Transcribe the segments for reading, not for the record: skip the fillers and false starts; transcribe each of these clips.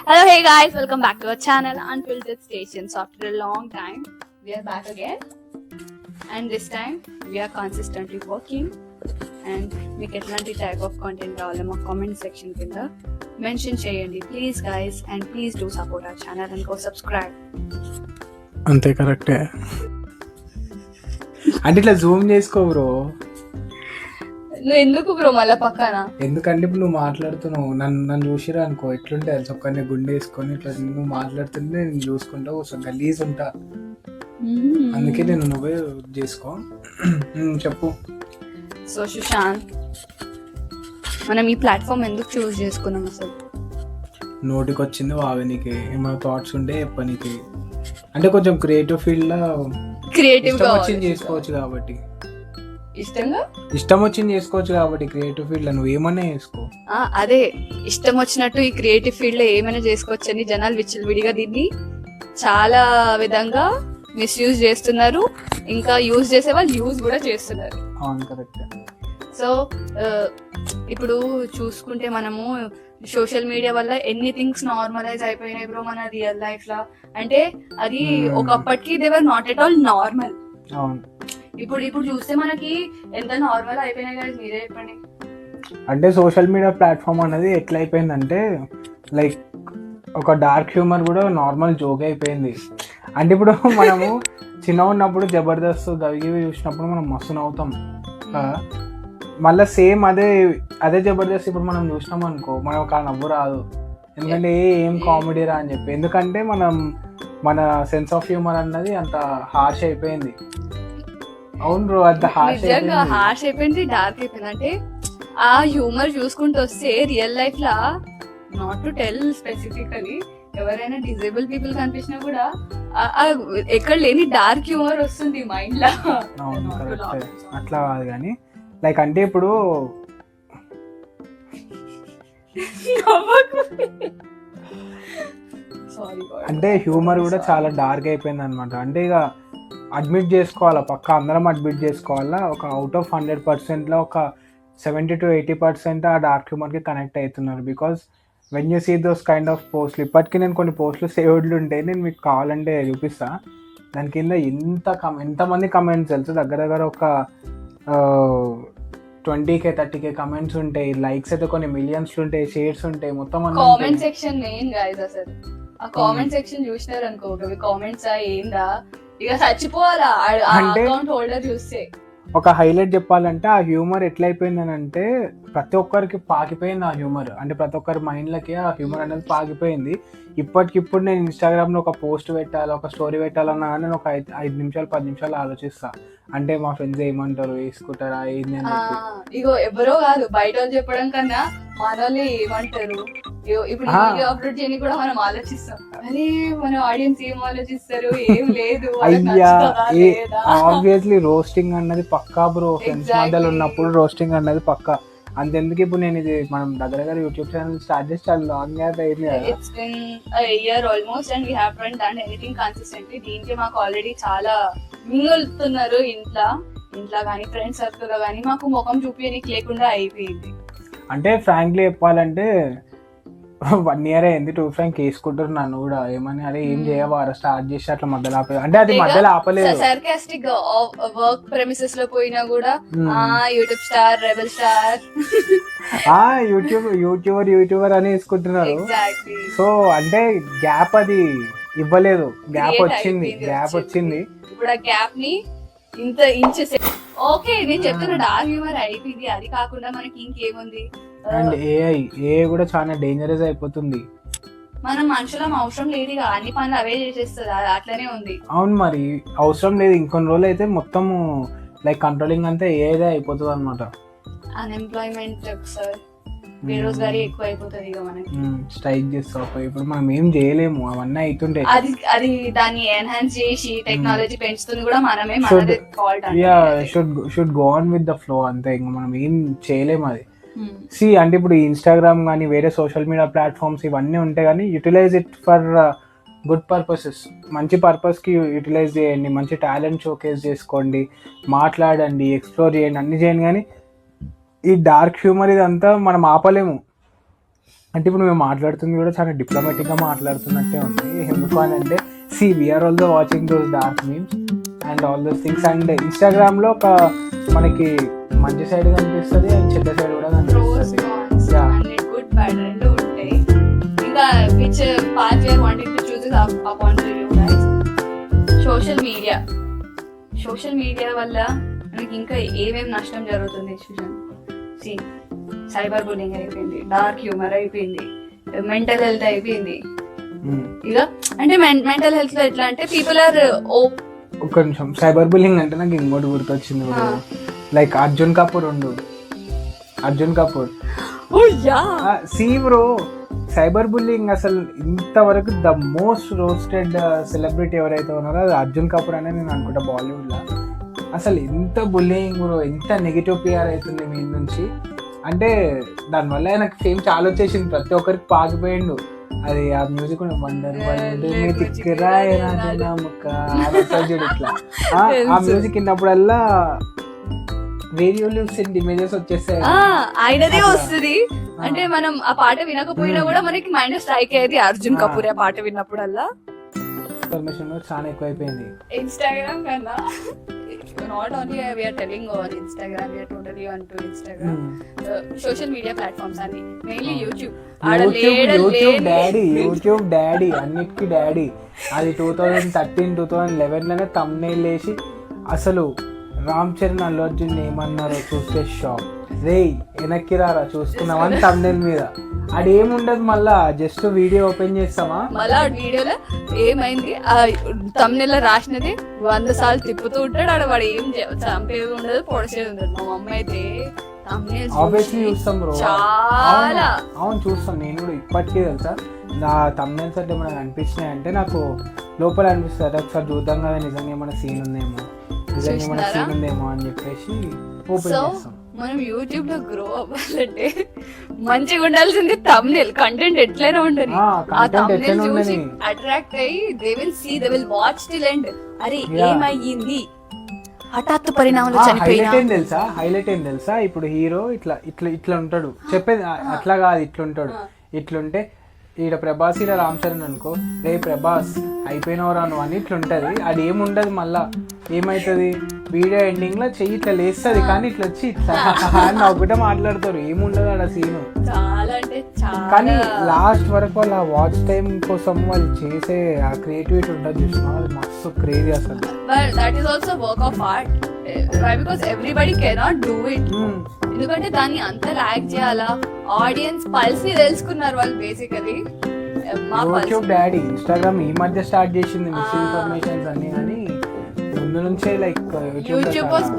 Hello, hey guys, welcome back to our channel Unfiltered Stations. After a long time, we are back again, and this time we are consistently working. And మీకు ఎట్లాంటి type of content కావాలో మా comment section కింద mention చేయండి please guys, and please do support our channel and go subscribe. అంతే కరెక్టే. అంటే ఇట్లా జూమ్ చేసుకో బ్రో. నువ్వు ఎందుకు బ్రో మళ్ళీ పక్కన? ఎందుకంటే ఇప్పుడు నువ్వు మాట్లాడుతున్నావు, నన్ను చూసిరా అనుకో ఎట్లుంటే ఒక్కరిని గుండె వేసుకొని ఇట్లా నువ్వు మాట్లాడుతుంటే నేను చూసుకుంటా కొంచెం గలీజ్ ఉంటా. అందుకే నేను నువ్వే చేసుకో. చెప్పు. సో సుశాంత్, మనం ఈ ప్లాట్ఫామ్ ఎందుకు చూస్ చేసుకున్నాం అసలు? నోటికి వచ్చింది వావినికి, ఏమైనా థాట్స్ ఉంటే చెప్పనీకి. అంటే కొంచెం క్రియేటివ్ ఫీల్డ్ లో క్రియేటివ్ గా వచ్చింది చేసుకోవచ్చు కాబట్టి, ఇష్టం వచ్చింది చేసుకోవచ్చు కాబట్టి క్రియేటివ్ ఫీల్డ్ లో నువ్వు ఏమన్నా చేసుకో. అదే ఇష్టం వచ్చినట్టు ఈ క్రియేటివ్ ఫీల్డ్ లో ఏమైనా చేసుకోవచ్చు అని జనాలు విచ్చలవిడిగా దీన్ని చాలా విధంగా మిస్యూజ్ చేస్తున్నారు. ఇంకా యూజ్ చేసే వాళ్ళు యూజ్ కూడా చేస్తున్నారు. అవును, కరెక్ట్. సో ఇప్పుడు చూసుకుంటే మనము సోషల్ మీడియా వల్ల ఎన్ని థింగ్స్ నార్మలైజ్ అయిపోయినాయి బ్రో మన రియల్ లైఫ్ లో. అంటే అది ఒకప్పటికి they were not at all normal. అవును, ఇప్పుడు చూస్తే మనకి ఎంత నార్మల్ అయిపోయినాయి కదా, మీరే చెప్పండి. అంటే సోషల్ మీడియా ప్లాట్ఫామ్ అనేది ఎట్లా అయిపోయిందంటే లైక్ ఒక డార్క్ హ్యూమర్ కూడా నార్మల్ జోక్ అయిపోయింది. అంటే ఇప్పుడు మనము చిన్న ఉన్నప్పుడు జబర్దస్త్ గవిగివి చూసినప్పుడు మనం మస్తు నవ్వుతాం. మళ్ళీ సేమ్ అదే జబర్దస్త్ ఇప్పుడు మనం చూసినాం అనుకో, మనం ఒక నవ్వు రాదు. ఎందుకంటే ఏం కామెడీ రా అని చెప్పి. ఎందుకంటే మన సెన్స్ ఆఫ్ హ్యూమర్ అన్నది అంత హార్ష్ అయిపోయింది. అవును బ్రో, అంత హార్ష్ అయిపోయింది, డార్క్ అయిపోయింది. అంటే ఆ హ్యూమర్ చూసుకుంటూ వస్తే real life law, not to tell specifically, ఎవరైనా డిజేబుల్ పీపుల్ కనిపించినా కూడా ఎక్కడ లేని డార్క్ హ్యూమర్ వస్తుంది మైండ్ లా. అట్లా కాదు కానీ లైక్ అంటే ఇప్పుడు అంటే హ్యూమర్ కూడా చాలా డార్క్ అయిపోయింది అనమాట. అంటే ఇక అడ్మిట్ చేసుకోవాలా, పక్క అందరం అడ్మిట్ చేసుకోవాలా. ఒక అవుట్ ఆఫ్ 100%లో ఒక 70 to 80% ఆ డార్క్ హ్యూమర్కి కనెక్ట్ అవుతున్నారు. Because when you see those kind of పోస్ట్లు, ఇప్పటికీ నేను కొన్ని పోస్టులు సేవ్డ్లు ఉంటాయి, నేను మీకు కావాలంటే చూపిస్తా. దాని కింద ఎంతమంది కమెంట్స్ తెలుసు, దగ్గర ఒక 20K 30K కమెంట్స్ ఉంటాయి. లైక్స్ అయితే కొన్ని మిలియన్స్ ఉంటాయి, షేర్స్ ఉంటాయి, మొత్తం కామెంట్ సెక్షన్ మెయిన్ గైస్. అసలు ఆ కామెంట్ సెక్షన్ చూసినారు అనుకో, కామెంట్స్ ఏందా ఇక చచ్చిపోవాలా అకౌంట్ హోల్డర్ చూస్తే. ఒక హైలైట్ చెప్పాలంటే ఆ హ్యూమర్ ఎట్లయిపోయిందని అంటే ప్రతి ఒక్కరికి పాకిపోయింది ఆ హ్యూమర్. అంటే ప్రతి ఒక్కరి మైండ్లకి ఆ హ్యూమర్ అనేది పాకిపోయింది. ఇప్పటికిప్పుడు నేను ఇన్స్టాగ్రామ్లో ఒక పోస్ట్ పెట్టాలి, ఒక స్టోరీ పెట్టాలన్నా కానీ నేను ఒక 5 నిమిషాలు 10 నిమిషాలు ఆలోచిస్తా. అంటే మా ఫ్రెండ్స్ ఏమంటారు, వేసుకుంటారా ఏంది అని. ఇగో ఎవరో కాదు, బయట వాళ్ళు చెప్పడం కన్నా మనల్ని ఏమంటారు, ఇప్పుడు వీడియో అప్లోడ్ చేయని కూడా మనం ఆలోచిస్తాం. అరే మన ఆడియన్స్ ఏం ఆలోచిస్తారు, ఏం లేదు. అయ్యా ఆబ్వియస్లీ రోస్టింగ్ అన్నది పక్కా బ్రో. ఫ్రెండ్స్ మధ్యలో ఉన్నప్పుడు రోస్టింగ్ అన్నది పక్కా. అంతెందుకు ఇప్పుడు నేను ఇది మనం దగ్గర యూట్యూబ్ ఛానల్ స్టార్ట్ చేసి చాలా లాంగ్ అయింది కదా. It's been a year almost and we haven't done anything consistently. దీనికి మాకు ఆల్రెడీ చాలా మింగులుతున్నారు ఇంట్లో కానీ ఫ్రెండ్స్ సర్కిల్ లో కానీ. మాకు ముఖం చూపించడానికి లేకుండా అయిపోయింది. అంటే ఫ్రాంక్లీ చెప్పాలంటే 1 year అయింది. 2 ఫ్రాంక్ వేసుకుంటారు నన్ను కూడా, ఏమని అరే ఏం చేయవా స్టార్ట్ చేసి అట్లా మధ్యలో ఆపలేదు. అంటే అది మధ్యలో ఆపలేదు, సర్కాస్టిక్ గా వర్క్ ప్రెమిసెస్ లో పోయినా కూడా YouTube star, rebel star, YouTuber అని వేసుకుంటున్నారు. సో అంటే గ్యాప్ అది ఇవ్వలేదు, గ్యాప్ వచ్చింది. ఇప్పుడు ఆ గ్యాప్ ని ఇంత ఇంచెస్. ఓకే నేను చెప్తున్నా డార్క్ హ్యూమర్ అయిపోయింది. అది కాకుండా మనకి ఇంకేముంది, అండ్ ఏఐ కూడా చాలా డేంజరస్ అయిపోతుంది. మనం మనుషులం అవసరం లేదు, ఇక అన్ని పనులు అవే చేసేస్తుంది. అట్లనే ఉంది. అవును, మరి అవసరం లేదు. ఇంకొన్ని రోజులు అయితే మొత్తం లైక్ కంట్రోలింగ్ అంతా ఏఐదే అయిపోతుంది అనమాట. అన్ఎంప్లాయ్మెంట్ సార్, బేరోజ్గారీ ఎక్కువ అయిపోతుంది ఇక మనకి. స్ట్రైక్ చేస్తాం ఇప్పుడు మనం ఏం చేయలేము, అవన్నీ అవుతుంటే అది దాన్ని ఎన్హాన్స్ చేసి టెక్నాలజీ పెంచుతుంది కూడా మనమే. Should go on with the flow అంతే, ఇంకా మనం ఏం చేయలేము అది. అంటే ఇప్పుడు ఇన్స్టాగ్రామ్ కానీ వేరే సోషల్ మీడియా ప్లాట్ఫామ్స్ ఇవన్నీ ఉంటాయి కానీ utilise it for good purposes. మంచి పర్పస్కి యూటిలైజ్ చేయండి, మంచి టాలెంట్ షోకేస్ చేసుకోండి, మాట్లాడండి, ఎక్స్ప్లోర్ చేయండి, అన్ని చేయండి. కానీ ఈ డార్క్ హ్యూమర్ ఇదంతా మనం ఆపలేము. అంటే ఇప్పుడు మేము మాట్లాడుతుంది కూడా చాలా డిప్లొమాటిక్గా మాట్లాడుతున్నట్టే ఉంది. ఎందుకు అని అంటే we are also watching those dark memes and all those things. And ఇన్స్టాగ్రామ్లో ఒక మనకి మంచి సైడ్ కనిపిస్తుంది అండ్ చెడ్డ సైడ్ కూడా Pros, కనిపిస్తుంది. cons, Yeah. and good, bad రెండు ఉంటాయి. ఇంకా which path we are wanting to choose is upon to you guys. Social media వల్ల మనకి ఇంకా ఏమేమి నష్టం జరుగుతుంది చూడండి. సైబర్ బుల్లింగ్ అయిపోయింది, డార్క్ హ్యూమర్ అయిపోయింది, మెంటల్ హెల్త్ అయిపోయింది. ఇక అంటే మెంటల్ హెల్త్ లో ఎట్లా అంటే పీపుల్ ఆర్ ఒక నిమిషం, సైబర్ బుల్లింగ్ అంటే నాకు ఇంకోటి గుర్తొచ్చింది. Like Arjun Kapoor bro, cyber bullying అసలు ఇంతవరకు ద మోస్ట్ రోస్టెడ్ సెలబ్రిటీ ఎవరైతే ఉన్నారో అది అర్జున్ కపూర్ అనే నేను అనుకుంటా బాలీవుడ్లో. అసలు ఎంత బుల్లింగ్ బ్రో, ఎంత నెగిటివ్ పిఆర్ అవుతుంది మీ నుంచి అంటే దానివల్ల ఆయనకు ఫేమ్ చాలా వచ్చేసింది, ప్రతి ఒక్కరికి పాకిపోయిండు. అది ఆ మ్యూజిక్ ఇట్లా ఆ మ్యూజిక్ విన్నప్పుడల్లా రేడియోలో ఇమేజెస్ వచ్చేస్తాయి. ఆయనదే వస్తుంది అంటే మనం ఆ పాట వినకపోయినా కూడా మనకి మైండ్ స్ట్రైక్ అయ్యేది అర్జున్ కపూర్ ఆ పాట విన్నప్పుడల్లా. ఇన్ఫర్మేషన్ చాలా ఎక్కువైపోయింది ఇన్స్టాగ్రామ్ కన్నా. Not only we are telling on Instagram, we are totally onto Instagram. Social media platforms and mainly YouTube daddy అన్నిటికీ డాడీ. అది 2013, 2011 లోనే thumbnail వేసి అసలు రామ్ చరణ్ అల్లు అర్జున్ ఏమన్నారో చూస్తే షాక్. రే వెనక్కి రారా చూసుకున్నామని thumbnail మీద. అది ఏముండదు, మళ్ళా జస్ట్ వీడియో ఓపెన్ చేస్తామా, మళ్ళా వీడియోలో ఏమైంది ఆ thumbnail లో రాసినది 100 సార్లు తిప్పుతూ ఉంటాడు. ఆడ వాడు ఏం చంపేది ఉండదు, పొడిచేది ఉండదు. మా మమ్మీ అయితే ఆబ్వియస్లీ చూస్తాం బ్రో, చాలా. అవును చూస్తాం. నేను కూడా ఇప్పటికీ తెలుసా నా thumbnails అంటే మనకు అనిపించినాయి అంటే నాకు లోపల అనిపిస్తుంది ఒకసారి చూద్దాం కదా నిజంగా ఏమైనా సీన్ ఉందేమో అని చెప్పేసి ఓపెన్ చేస్తాం. మనం యూట్యూబ్ లో గ్రో అవ్వాలంటే మంచిగా ఉండాల్సింది thumbnail కంటెంట్ ఎట్లైనా ఉండదు. ఆ thumbnail చూసి అట్రాక్ట్ అయ్యి they will see, they will watch till end. అరే ఏమయ్యింది, హఠాత్తు పరిణామాలు చనిపోయినా. హైలైట్ ఏం తెలుసా, ఇప్పుడు హీరో ఇట్లా ఉంటాడు, చెప్పేది అట్లా కాదు, ఇట్లుంటాడు. ఇట్లుంటే ఈడ ప్రభాస్ ఈడ రామ్ చరణ్ అనుకో, రే ప్రభాస్ అయిపోయినవరా నువ్వు అని ఇట్లుంటది. అది ఏముండదు, మళ్ళా ఏమవుతుంది వీడియో ఎండింగ్ లో చెయ్యి ఇట్లా లేస్తుంది కానీ ఇట్లా వచ్చి ఇట్లా అని ఒకటే మాట్లాడతారు, ఏముండదు ఆడ సీను. కానీ లాస్ట్ వరకు వాళ్ళ వాచ్ టైం కోసం వాళ్ళు చేసే ఆ క్రియేటివిటీ ఉంటుంది చూసిన, అది మస్తు క్రేజీ అసలు. That is also work of art. Why because everybody cannot do it. ఎందుకంటే దాన్ని అంత లాగ్ చేయాలా, ఆడియన్స్ పల్స్ ని తెలుసుకున్నారు వాళ్ళు బేసికలీ. యూట్యూబ్ డాడీ ఇన్స్టాగ్రామ్ ఈ మధ్య స్టార్ట్ చేసింది మిస్ఇన్ఫర్మేషన్స్ అన్ని, కానీ ముందు నుంచే like YouTube was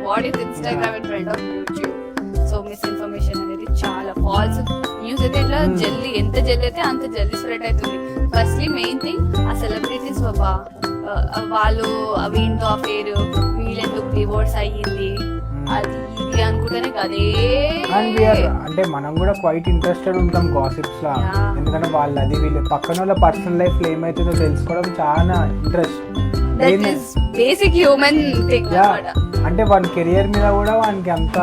what is Instagram in front of YouTube. So misinformation అనేది చాలా, ఫాల్స్ న్యూస్ అయితే ఇట్లా జల్దీ, ఎంత జల్దీ అయితే అంత జల్దీ స్ప్రెడ్ అవుతుంది. ఫస్ట్లీ మెయిన్ థింగ్ ఆ సెలబ్రిటీస్ వాళ్ళు వీళ్ళతో అఫేర్, వీళ్ళెందుకు డివోర్స్ అయ్యింది అది ఇది అనుకుంటేనే కదే. అంటే మనం కూడా క్వైట్ ఇంట్రెస్టెడ్ ఉంటాం గాసిప్స్ లా, ఎందుకంటే వాళ్ళు అది వీళ్ళు పక్కన వాళ్ళ పర్సనల్ లైఫ్ లో ఏమైతుందో తెలుసుకోవడం చాలా ఇంట్రెస్ట్. Basic human thing. అంటే వాని కెరియర్ మీద కూడా వానికి అంత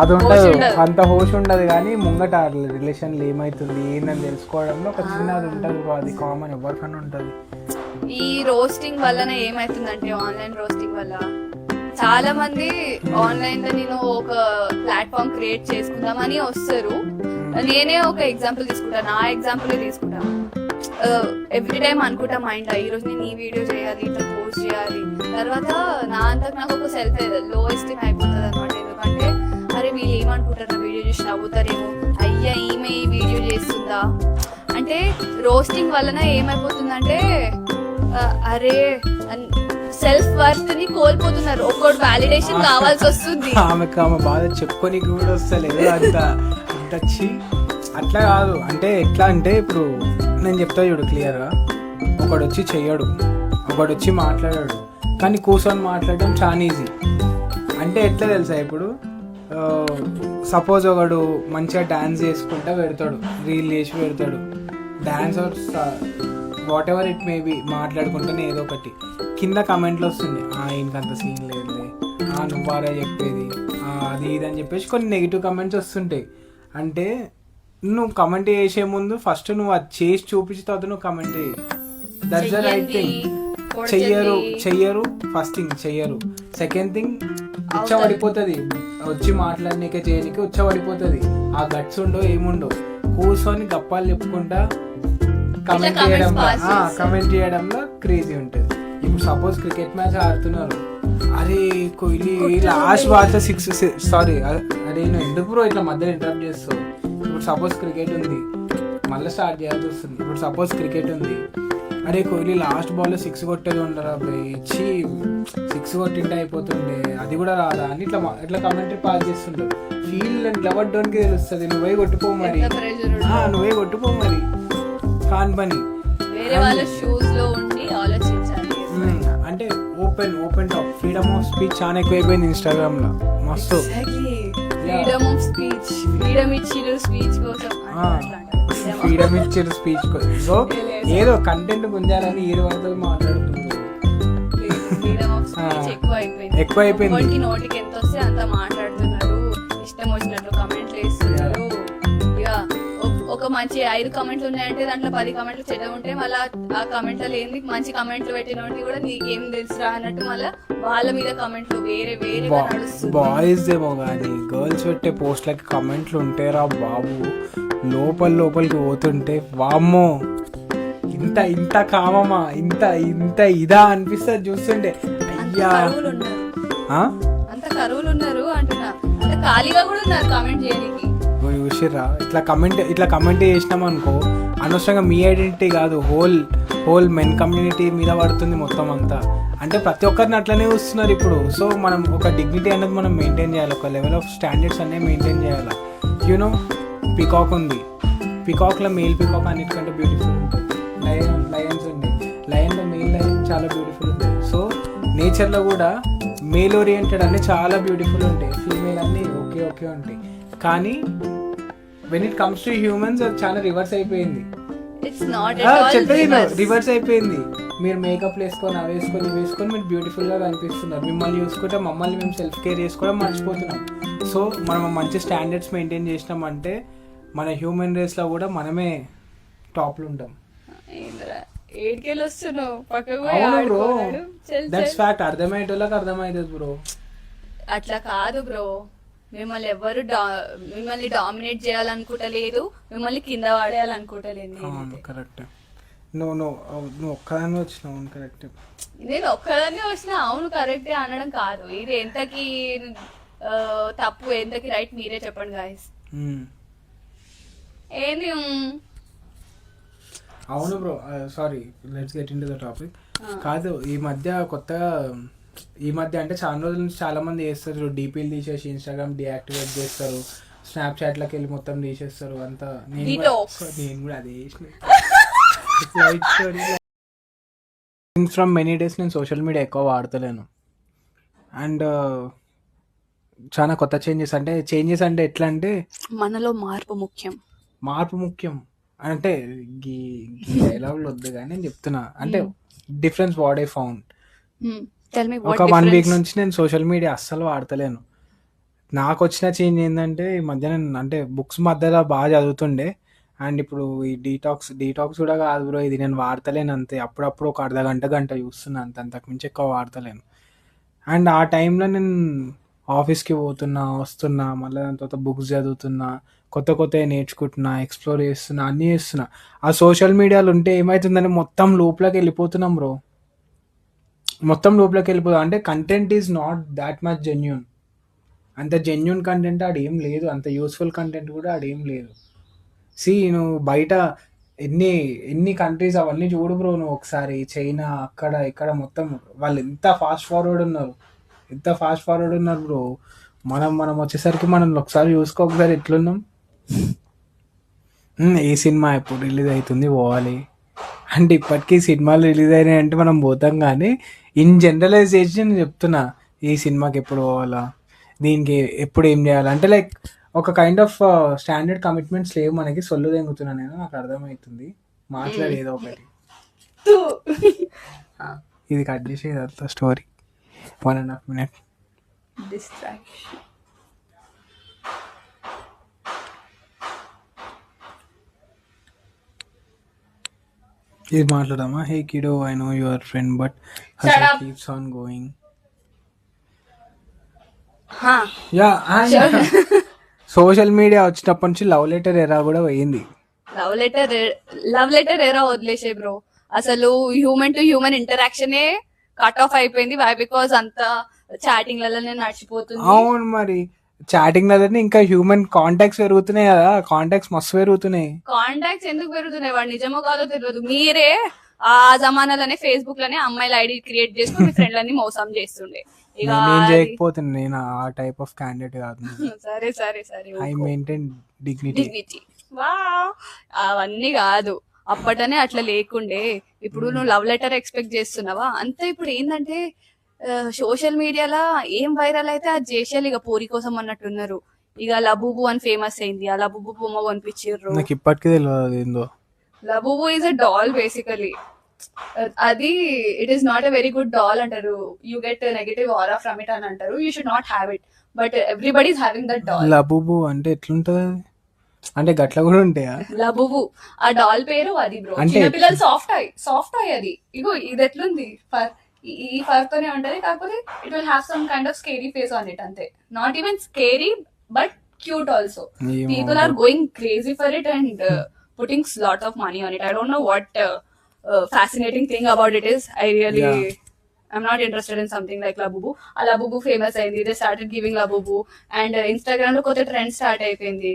అది ఉండదు, అంత హోష్ ఉండదు, కానీ ముంగట రిలేషన్లు ఏమైతుంది ఏందని తెలుసుకోవడంలో ఒక చిన్నది ఉంటుంది. అది కామన్, ఎవరికన్నా ఉంటుంది. ఈ రోస్టింగ్ వలన ఏమైతుందంటే, ఆన్లైన్ రోస్టింగ్ వల్ల చాలా మంది ఆన్లైన్ లో నేను ఒక ప్లాట్ఫామ్ క్రియేట్ చేసుకుందామని వస్తారు. నేనే ఒక ఎగ్జాంపుల్ తీసుకుంటా, నా ఎగ్జాంపుల్ తీసుకుంటా. ఎవ్రీ టైమ్ అనుకుంటా మైండ్ ఈ రోజు నేను ఈ వీడియో చేయాలి, ఇట్లా పోస్ట్ చేయాలి. తర్వాత నా అంతకు నాకు ఒక సెల్ఫ్ లో ఎస్టీమ్ అయిపోతుంది అనమాట. ఎందుకంటే అరే వీళ్ళు ఏమనుకుంటారు, వీడియో చూసి నవ్వుతారేమో, అయ్యా ఈమె ఈ వీడియో చేస్తుందా అంటే. రోస్టింగ్ వలన ఏమైపోతుందంటే అరే సెల్ఫ్ వర్త్ ని కోల్పోతున్నారు. ఒక్కోటి వాలిడేషన్ కావాల్సి వస్తుంది. ఆమె బాధ చెప్పుకొని కూడా వస్తలేదు అంత అట్లా కాదు. అంటే ఎట్లా అంటే ఇప్పుడు నేను చెప్తా చూడు క్లియర్గా, ఒకడు వచ్చి చెయ్యడు, ఒకడు వచ్చి మాట్లాడాడు, కానీ కూర్చొని మాట్లాడడం చాలా ఈజీ. అంటే ఎట్లా తెలుసా, ఇప్పుడు సపోజ్ ఒకడు మంచిగా డ్యాన్స్ చేసుకుంటా పెడతాడు, రీల్ చేసి పెడతాడు, dance whatever it may be, మాట్లాడుకుంటేనే ఏదో ఒకటి కింద కమెంట్లు వస్తుంది, ఇంకంత సీన్ లేదులే, నువ్వారా చెప్పేది, అది ఇది అని చెప్పేసి కొన్ని నెగిటివ్ కమెంట్స్ వస్తుంటాయి. అంటే నువ్వు కమెంట్ చేసే ముందు ఫస్ట్ నువ్వు అది చేసి చూపించిన తర్వాత నువ్వు కమెంట్ చేయి. That's the right thing. చెయ్యరు ఫస్ట్ థింగ్ చెయ్యరు. సెకండ్ థింగ్ ఉచ్చబడిపోతుంది, వచ్చి మాట్లాడనీకే చేయనీకే ఉచ్చబడిపోతుంది. ఆ గట్స్ ఉండో ఏముండో కూర్చొని గప్పాలు చెప్పుకుంటా కమెంట్ చేయడంలో క్రేజీ ఉంటుంది. ఇప్పుడు సపోజ్ క్రికెట్ మ్యాచ్ ఆడుతున్నారు, అరే కోహ్లీ లాస్ట్ బాల్ 6 సారీ అరే నువ్వు ఎందుకు బ్రో ఇట్లా మధ్యలో ఇంటరప్ట్ చేస్తావు. ఇప్పుడు సపోజ్ క్రికెట్ ఉంది, మళ్ళీ స్టార్ట్ చేయాల్సి వస్తుంది. ఇప్పుడు సపోజ్ క్రికెట్ ఉంది, అరే కోహ్లీ లాస్ట్ బాల్లో 6 కొట్టేది ఉండరా అబ్బాయి, ఇచ్చి 6 కొట్టింటే అయిపోతుండే, అది కూడా రాదా అని ఇట్లా కమెంటరీ పాస్ చేస్తుంటారు. ఫీల్డ్ నిలబడ్డానికి తెలుస్తుంది. నువ్వే కొట్టుకో మరి, నువ్వే కొట్టుకో మరి, కాని పని. అంటే open top freedom of speech చాలా ఎక్కువైపోయింది ఇన్స్టాగ్రామ్ లో. మస్తు ఫ్రీడమ్ ఆఫ్ స్పీచ్, ఫ్రీడమ్ ఇచ్చిరు స్పీచ్ కోసం, ఫ్రీడమ్ ఇచ్చారు స్పీచ్ కోసం. సో ఏదో కంటెంట్ గుంజాలని ఏదో వార్తలు మాట్లాడుతున్నారు. ఎక్కువ అయిపోయింది. నోటికి ఎంత వస్తే అంత మాట్లాడుతున్నారు, ఇష్టం వచ్చినట్లు కమెంట్లు వేస్తున్నారు. ఇక ఒక మంచి 5 కమెంట్లు ఉన్నాయంటే దాంట్లో 10 కమెంట్లు చెడ్డ ఉంటే మళ్ళీ ఆ కమెంట్లు ఏంది మంచి కమెంట్లు పెట్టినోటి కూడా నీకేం తెలుసురా అన్నట్టు మళ్ళీ వాళ్ళ మీద కమెంట్లు వేరే నడుస్తుంది. బాయ్స్ ఏమో కానీ గర్ల్స్ పెట్టే పోస్ట్లకి కమెంట్లు ఉంటారా బాబు, లోపలికి పోతుంటే వామ్మో ఇంత కామమా, ఇంత ఇదా అనిపిస్తుంది చూస్తుంటే. అయ్యా అంత కరువులు ఉన్నారు అంటున్నా, ఖాళీగా కూడా ఉన్నారు కామెంట్ చేయడానికి. చూసిర్రా ఇట్లా కమెంట్ చేసినాం అనుకో, అనవసరంగా మీ ఐడెంటిటీ కాదు హోల్ మెన్ కమ్యూనిటీ మీద పడుతుంది మొత్తం అంతా. అంటే ప్రతి ఒక్కరిని అట్లనే చూస్తున్నారు ఇప్పుడు. సో మనం ఒక డిగ్నిటీ అనేది మనం మెయింటైన్ చేయాలి, ఒక లెవెల్ ఆఫ్ స్టాండర్డ్స్ అనేవి మెయింటైన్ చేయాలి. యూనో పికాక్ ఉంది, పికాక్లో మేల్ పికాక్ అన్నిటికంటే బ్యూటిఫుల్ ఉంటుంది. లయన్స్ ఉంది, లయన్లో మేల్ లయన్ చాలా బ్యూటిఫుల్ ఉంటుంది. సో నేచర్లో కూడా మేల్ ఓరియంటెడ్ అన్నీ చాలా బ్యూటిఫుల్ ఉంటాయి, ఫీమేల్ అన్నీ ఓకే ఉంటాయి. కానీ when it comes to humans అది చాలా రివర్స్ అయిపోయింది. రివర్స్ అయిపోయింది. మీరు మేకప్ వేసుకొని వేసుకొని మీరు బ్యూటిఫుల్ గా కనిపిస్తున్నారు. మిమ్మల్ని చూసుకుంటే మమ్మల్ని మేము సెల్ఫ్ కేర్ చేసుకోవడం మర్చిపోతున్నాం. సో మనం మంచి స్టాండర్డ్స్ మెయింటైన్ చేసినామంటే మన హ్యూమన్ రేస్ లో కూడా మనమే టాప్ లో ఉంటాం. That's fact. అర్థమయ్యేటోళ్ళకి అర్థమవుతుంది బ్రో. అట్లా కాదు బ్రో, మిమ్మల్ని ఎవరు మిమ్మల్ని డామినేట్ చేయాలనుకుంటలేదు, మిమ్మల్ని కింద పడేయాలనుకుంటలేదు. కరెక్ట్. నువ్వు ఒక్కదాన్ని వచ్చినావు, కరెక్ట్. నేను ఒక్కదాన్ని వచ్చినా అవును కరెక్టే అనడం కాదు. ఇది ఎంతకి తప్పు ఎంతకి రైట్ మీరే చెప్పండి గాయస్. ఏంది అవును bro, sorry let's get into the topic. కాదు ఈ మధ్య అంటే చాలా రోజుల నుంచి చాలా మంది చేస్తారు, డీపీలు తీసేసి ఇన్స్టాగ్రామ్ డియాక్టివేట్ చేస్తారు, స్నాప్చాట్లోకి వెళ్ళి మొత్తం తీసేస్తారు అంతా. నేను కూడా అదే ఫ్రమ్ మెనీ డేస్ నేను సోషల్ మీడియా ఎక్కువ వాడతలేను. అండ్ చాలా కొత్త చేంజెస్ అంటే ఎట్లా అంటే మనలో మార్పు ముఖ్యం అంటే ఈ డైలాగులు వద్దు కానీ నేను చెప్తున్నా. అంటే డిఫరెన్స్ వాట్ ఐ ఫౌండ్, ఒక 1 వీక్ నుంచి నేను సోషల్ మీడియా అస్సలు వాడతలేను. నాకు వచ్చిన చేంజ్ ఏంటంటే ఈ మధ్య నేను అంటే బుక్స్ మధ్యలో బాగా చదువుతుండే, అండ్ ఇప్పుడు ఈ డీటాక్స్ కూడా కాదు బ్రో, ఇది నేను వాడతలేను అంతే. అప్పుడప్పుడు ఒక గంట చూస్తున్నా అంతే, అంతకుమించి ఎక్కువ వాడతలేను. అండ్ ఆ టైంలో నేను ఆఫీస్కి వస్తున్నా, మళ్ళీ దాని తర్వాత బుక్స్ చదువుతున్నా, కొత్త నేర్చుకుంటున్నా, ఎక్స్ప్లోర్ చేస్తున్నా, అన్నీ చేస్తున్నా. ఆ సోషల్ మీడియాలో ఉంటే ఏమవుతుందని మొత్తం లోపలికి వెళ్ళిపోతున్నాం బ్రో, అంటే content is not that much genuine. అంత జెన్యూన్ కంటెంట్ ఆడేం లేదు, అంత యూస్ఫుల్ కంటెంట్ కూడా ఆడేం లేదు. నువ్వు బయట ఎన్ని కంట్రీస్ అవన్నీ చూడు బ్రో, నువ్వు ఒకసారి చైనా అక్కడ ఇక్కడ మొత్తం వాళ్ళు ఎంత ఫాస్ట్ ఫార్వర్డ్ ఉన్నారు బ్రో. మనం వచ్చేసరికి మనం ఒకసారి ఒకసారి ఎట్లున్నాం. ఏ సినిమా ఎప్పుడు రిలీజ్ అవుతుంది పోవాలి అంటే, ఇప్పటికీ సినిమాలు రిలీజ్ అయినాయి అంటే మనం పోతాం, కానీ ఇన్ జనరలైజేషన్ చెప్తున్నా, ఈ సినిమాకి ఎప్పుడు పోవాలా, దీనికి ఎప్పుడు ఏం చేయాలి అంటే లైక్ ఒక కైండ్ ఆఫ్ స్టాండర్డ్ కమిట్మెంట్స్ లేవు మనకి. సొల్లు తెంగుతున్నా నేను, నాకు అర్థమవుతుంది, మాట్లాడేదో ఒకటి. ఇది కట్ చేసేది అంత స్టోరీ 1.5 minutes డిస్ట్రాక్షన్. ఇది మాట్లాడమా? Hey kiddo, I know your friend but Shut hustle up. Keeps on going. హా యా, సోషల్ మీడియా వచ్చినప్పటి నుంచి లవ్ లెటర్ ఎరా కూడా పోయింది. లవ్ లెటర్ ఎరా వదిలేసే బ్రో. అసలు human to human interaction cut off అయిపోయింది. వై బికాస్ అంత చాటింగ్ లలోనే నడిచిపోతుంది. అవును, మరి చాటింగ్ లలోనే ఇంకా హ్యూమన్ కాంటాక్ట్స్ పెరుగుతున్నాయి కదా, కాంటాక్ట్స్ మస్తు పెరుగుతున్నాయి. కాంటాక్ట్స్ ఎందుకు పెరుగుతున్నాయి? వాడు నిజమో కాదో తెలియదు. మీరే ఆ జమానాలోనే ఫేస్బుక్ లోనే అమ్మాయిల ఐడి క్రియేట్ చేసుకుని మీ ఫ్రెండ్లని మోసం చేస్తుండే. ఇక నేను చేయకపోతున్నా, నేను ఆ టైప్ ఆఫ్ క్యాండిడేట్ కాదు. సరే సరే సరే, ఐ మెయింటైన్ డిగ్నిటీ. డిగ్నిటీ. వా, అవన్నీ కాదు. అప్పటనే అట్లా లేకుండే. ఇప్పుడు నువ్వు లవ్ లెటర్ ఎక్స్పెక్ట్ చేస్తున్నావా? అంతే. ఇప్పుడు ఏంటంటే సోషల్ మీడియాలో ఏం వైరల్ అయితే అది చేసేయాలి. ఇక పోరి కోసం అన్నట్టున్నారు. ఇక లబూబు అని ఫేమస్ అయింది. ఆ లబూబు బొమ్మ కనిపించారు. నాకు ఇప్పటికీ తెలియదు అది ఏందో. Labubu is a doll basically. అది it is not a very good doll అంటారు. You get negative aura from it అని అంటారు. You should not have it, but everybody is having that doll. Labubu అంటే ఎట్లుంటది అది? అంటే గట్ల కూడా ఉంటాయా? లబుబు ఆ డాల్ పేరు అది బ్రో. అంటే చిన్నపిల్లలు సాఫ్ట్ టాయ్ అది. ఇగో ఇది ఎట్లుంది, ఫర్ ఈ ఫర్ తోనే ఉంటది. కాకపోతే it will have some kind of scary face on it. అంతే. Not even scary but cute also. People are going crazy for it and putting lot of money on it. I don't know what fascinating thing about it is. I really I'm not interested in something like Labubu. A Labubu famous అయింది. They started giving Labubu and Instagram లో కొత్త trend start అయిపోయింది.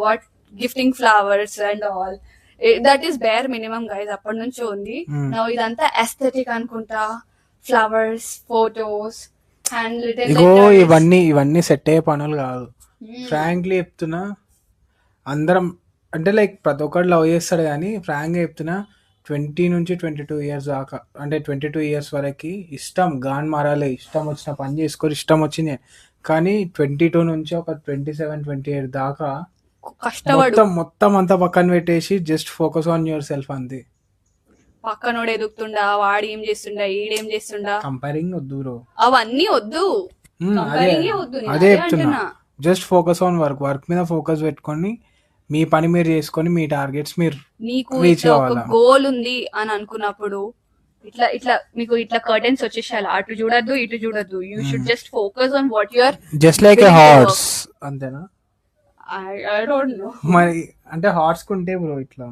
What gifting flowers and all. That is bare minimum guys. అప్పటి నుంచి ఉంది. Now ఇదంతా aesthetic అనుకుంటా. Flowers, photos, hand written. ఇగో ఇవన్నీ సెట్ అయ్యే పనులు కాదు. ఫ్రాంక్లీ చెప్తున్నా, అందరం అంటే లైక్ ప్రతి ఒక్కరు లవ్ చేస్తాడు కానీ ఫ్రాంక్గా చెప్తున్నా 20 నుంచి 22 ఇయర్స్ దాకా, అంటే 22 ఇయర్స్ వరకు ఇష్టం గాన్ మారాలి, ఇష్టం వచ్చిన పని చేసుకోరు, ఇష్టం వచ్చింది. కానీ 22 నుంచి ఒక 27, 28 దాకా మొత్తం అంతా పక్కన పెట్టేసి just focus on your self అంతే. పక్కనోడు ఎదుగుతుండా, వాడు ఏం చేస్తుండా, ఈడేం చేస్తుండా, కంపేరింగ్ వద్దు బ్రో, అవన్నీ వద్దు. అదే చెప్తున్నా. జస్ట్ ఫోకస్ ఆన్ వర్క్ మీద ఫోకస్ పెట్టుకొని మీ పని మీరు చేసుకొని మీ టార్గెట్స్ మీరు నీకు ఒక గోల్ ఉంది అని అనుకున్నప్పుడు ఇట్లా మీకు ఇట్లా కర్టెన్స్ వచ్చేసాలి. అటు చూడద్దు, ఇటు చూడద్దు. You should just focus on what you are. Just like a horse అంతేనా? I don't know. మరి అంటే హార్స్ కుంటే బ్రో ఇట్లా.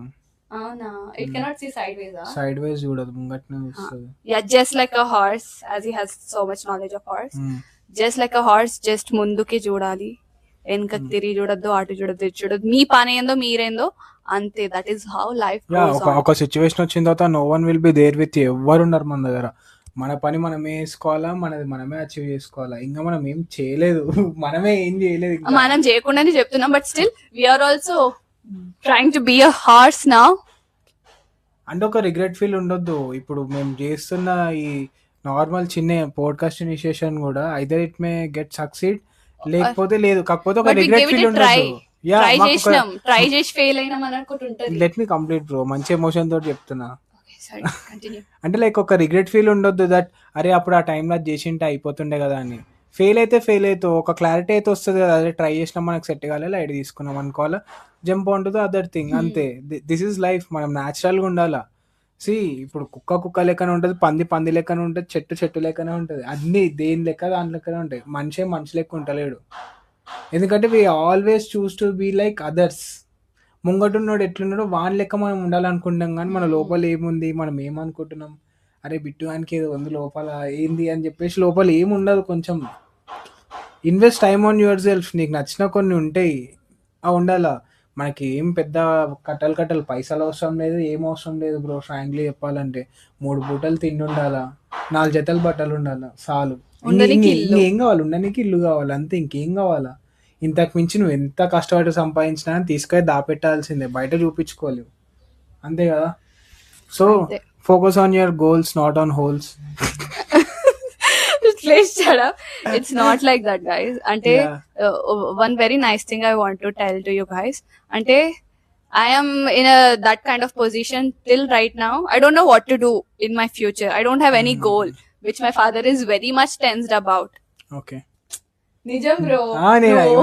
అవునా? It cannot see sideways. Sideways చూడదు, ముంగట్నే చూస్తుంది. Yeah, just like a horse, as he has so much knowledge of horse. Just like a horse, just ముందుకే చూడాలి, వెనకకి తిరిగి చూడద్దు, అటు చూడద్దు, ఇటు చూడద్దు. మీ పని ఏందో మీరేందో అంతే. That is how life goes on. ఒక సిచ్యువేషన్ వచ్చిన తర్వాత no one will be there with. ఎవరు ఉన్నారు మన దగ్గర. మన పని మనమే వేసుకోవాలా, మనది మనమే అచీవ్ చేసుకోవాలా. ఇంకా మనం ఏం చేయలేదు, మనమే ఏం చేయలేదు, మనం చేయకుండానే చెప్తున్నాం. But still we are also trying to be a horse now. అంటే ఒక రిగ్రెట్ ఫీల్ ఉండొద్దు. ఇప్పుడు మేము చేస్తున్న ఈ నార్మల్ చిన్న పోడ్కాస్ట్ ఇనిషియేషన్ కూడా either it may get succeed, లేకపోతే లేదు. కాకపోతే ఒక రిగ్రెట్ ఫీల్ ఉండదు. ట్రై చేసి ఫెయిల్ అయినాం అనుకుంటూ ఉంటది. లెట్ మీ కంప్లీట్ బ్రో, మంచి ఎమోషన్ తోటి చెప్తున్నా. అంటే లైక్ ఒక రిగ్రెట్ ఫీల్ ఉండొద్దు దట్ అరే అప్పుడు ఆ టైంలో అది చేసింటే అయిపోతుండే కదా అని. ఫెయిల్ అయితే ఒక క్లారిటీ అయితే వస్తుంది కదా, అదే ట్రై చేసినా మనకు సెట్ కాలే, లైట్ తీసుకున్నాం అనుకోవాలా, jump on to the other thing అంతే. This is life. మనం న్యాచురల్గా ఉండాలా. సి ఇప్పుడు కుక్క లెక్కనే ఉంటుంది, పంది లెక్కనే ఉంటుంది, చెట్టు లెక్కనే ఉంటుంది. అన్ని దేని లెక్క దాని లెక్కనే ఉంటాయి. మనిషి లెక్క ఉంటలేడు. ఎందుకంటే we always choose to be like others. ముంగటున్నాడు ఎట్లున్నాడో వాని లెక్క మనం ఉండాలనుకుంటాం, కానీ మన లోపల ఏముంది, మనం ఏమనుకుంటున్నాం, అరే బిట్టుగానికి ఏదో ఉంది లోపల ఏంది అని చెప్పేసి లోపల ఏముండదు. కొంచెం invest time on your self. నీకు నచ్చిన కొన్ని ఉంటాయి, అవి ఉండాలా. మనకి ఏం పెద్ద కట్టలు పైసలు అవసరం లేదు, ఏం అవసరం లేదు బ్రో. ఫ్రాంక్లీ చెప్పాలంటే 3 పూటలు తిండి ఉండాలా, 4 జతలు బట్టలు ఉండాలా, చాలు. ఇంకేం కావాలి? ఉండడానికి ఇల్లు కావాలి అంతే, ఇంకేం కావాలా? ఇంతకు మించి నువ్వు ఎంత కష్టపడి సంపాదించినా తీసుకొని దాపెట్టాల్సిందే, బయట చూపించుకోలేవు. అంతే కదా. So focus on your goals, not on holes. Please shut up. It's not like that, guys. Ante one very nice thing I want to tell to you guys. Ante I am in that kind of position till right now. I don't know what to do in my future. I don't have any goal, which my father is very much tensed about. Okay. Nijam bro.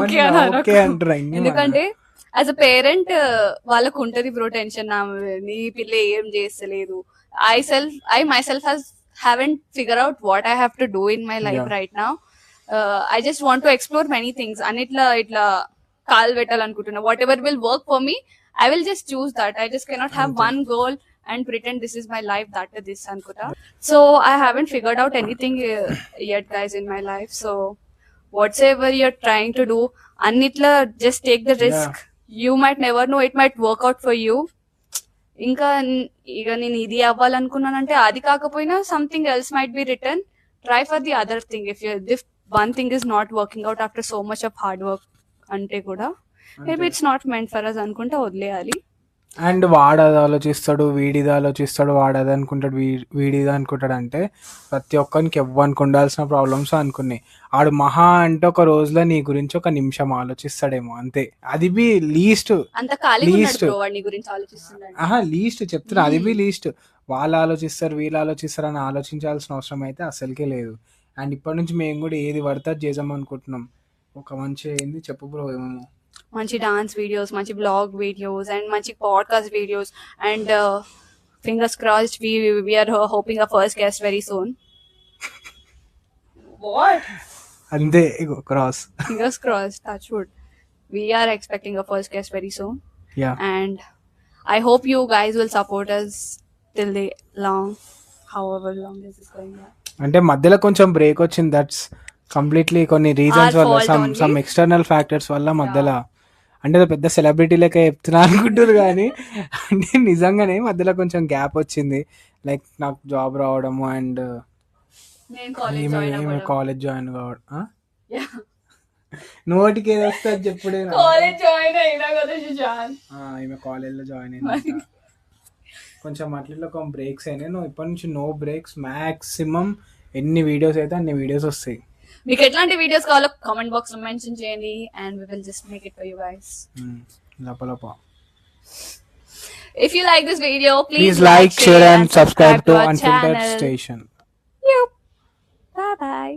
Okay అంటారా? ఎందుకంటే as a parent వాళ్ళకు ఉంటది bro tension, నీ పిల్ల ఏం చేస్తలేదు. I myself haven't figured out what I have to do in my life Yeah. right now. I just want to explore many things and ఇట్లా call పెట్టాలనుకుంటున్నా. Whatever will work for me, I will just choose that. I just cannot have one goal and pretend this is my life, that is this అనుకుంటా. So I haven't figured out anything yet guys in my life. So whatsoever you're trying to do, అన్నిట్లా just take the risk. You might never know, it might work out for you. ఇంకా ఇక నేను ఇది అవ్వాలనుకున్నానంటే అది కాకపోయినా something else might be return. Try for the other thing. If one thing is not working out after so much of hard work అంటే కూడా maybe it's not meant for us అనుకుంటే వదిలేయాలి. అండ్ వాడది ఆలోచిస్తాడు, వీడిది ఆలోచిస్తాడు, వాడది అనుకుంటాడు, వీడిది అనుకుంటాడు. అంటే ప్రతి ఒక్కరికి ఎవ్వరికి ఉండాల్సిన ప్రాబ్లమ్స్ అనుకున్నాయి. ఆడు మహా అంటే ఒక రోజులో నీ గురించి ఒక నిమిషం ఆలోచిస్తాడేమో అంతే. అది బి లీస్ట్. అంత ఖాళీ వాడి గురించి ఆలోచిస్తున్నాడు. లీస్ట్ చెప్తున్నా, అది బి లీస్ట్. వాళ్ళు ఆలోచిస్తారు, వీళ్ళు ఆలోచిస్తారు అని ఆలోచించాల్సిన అవసరం అయితే అసలుకే లేదు. అండ్ ఇప్పటి నుంచి మేము కూడా ఏది పడితే చేద్దాం అనుకుంటున్నాం. ఒక మంచి ఏంది చెప్పు బ్రో, ఏమేమో మంచి డాన్స్ వీడియోస్, మంచి బ్లాగ్ వీడియోస్ అండ్ మంచి podcast videos and fingers crossed we are hoping a first guest very soon. What? అంతే cross. Fingers crossed, touch wood. We are expecting a first guest very soon. Yeah. And I hope you guys will support us till the however long this is going on. అంటే మధ్యలో కొంచెం break వచ్చింది. That's completely కొన్ని reasons Our వల్ల, fault only. Some external factors వల్ల మధ్యలో. అంటే పెద్ద సెలబ్రిటీ లెక్క చెప్తున్నా అనుకుంటారు కానీ అంటే నిజంగానే మధ్యలో కొంచెం గ్యాప్ వచ్చింది. లైక్ నాకు జాబ్ రావడము అండ్ నేను కాలేజ్ జాయిన్ కావడం. నోటికి ఏదో వస్తుంది చెప్పుడే. కాలేజ్ జాయిన్ అయినా కదా సుజాన్. ఈమె కాలేజ్లో జాయిన్ అయింది. కొంచెం అట్లా కొన్ని బ్రేక్స్ అయినాయి. నువ్వు ఇప్పటి నుంచి నో బ్రేక్స్, మ్యాక్సిమం ఎన్ని వీడియోస్ అయితే అన్ని వీడియోస్ వస్తాయి. మీకు ఎట్లాంటి వీడియోస్ కావాలో కామెంట్ బాక్స్ లో మెన్షన్ చేయండి and we will just make it for you guys. లపలప. If you like this video, Please like, share and subscribe to Unfiltered Station. Yep. Bye bye.